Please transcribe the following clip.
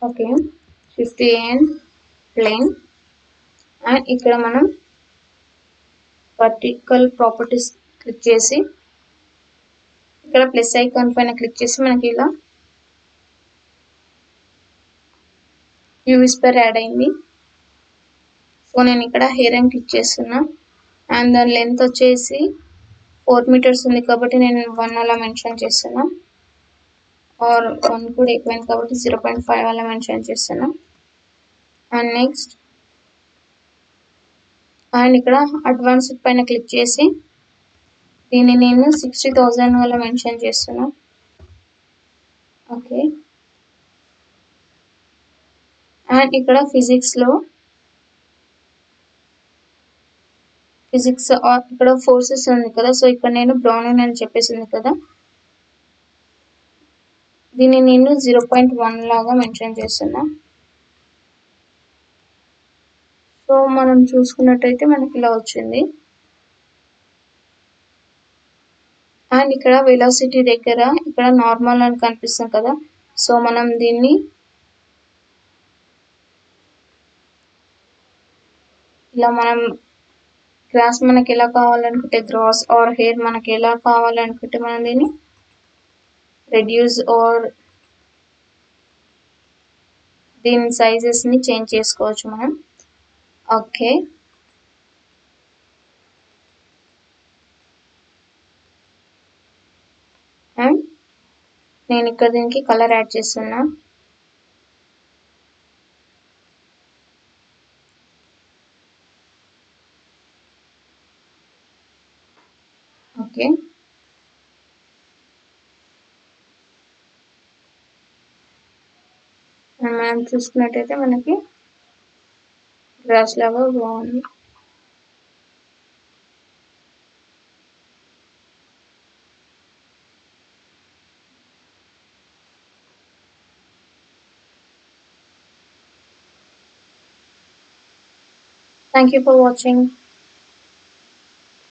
Okay, shift and plane. And ఇక్కడ మనం vertical properties click చేసి ఇక్కడ ప్లస్ ఐకాన్ పైన క్లిక్ చేసి మనకి ఇలా వ్యూ విస్పర్ యాడ్ అయింది. సో నేను ఇక్కడ హెయిర్ అని క్లిక్ చేస్తున్నా. అండ్ దాని లెంత్ వచ్చేసి 4 మీటర్స్ ఉంది కాబట్టి నేను 1 అలా మెన్షన్ చేస్తున్నా. ఆర్ 1 కూడా ఎక్కువైంది కాబట్టి 0.5 అలా మెన్షన్ చేస్తున్నా. అండ్ నెక్స్ట్ అండ్ ఇక్కడ అడ్వాన్స్డ్ పైన క్లిక్ చేసి దీన్ని నేను 60,000 అలా మెన్షన్ చేస్తున్నా. ఓకే, అండ్ ఇక్కడ ఫిజిక్స్ ఇక్కడ ఫోర్సెస్ ఉంది కదా, సో ఇక్కడ నేను బ్రౌన్ అని చెప్పేసింది కదా, దీన్ని నేను 0.1 లాగా మెన్షన్ చేస్తున్నా. సో మనం చూసుకున్నట్టయితే మనకి ఇలా వచ్చింది. అండ్ ఇక్కడ వెలాసిటీ దగ్గర ఇక్కడ నార్మల్ అని కనిపిస్తుంది కదా, సో మనం దీన్ని ఇలా మనం గ్రాస్ మనకి ఎలా కావాలనుకుంటే గ్రాస్ ఆర్ హెయిర్ మనకి ఎలా కావాలనుకుంటే మనం దీన్ని రెడ్యూస్ ఆర్ దీని సైజెస్ ని చేంజ్ చేసుకోవచ్చు మనం. ఓకే, అండ్ నేను ఇక్కడ దీనికి కలర్ యాడ్ చేస్తున్నా. ఓకే, మనం చూసుకున్నట్టయితే మనకి గ్రాస్ లాగా బాగుంది. Thank you for watching.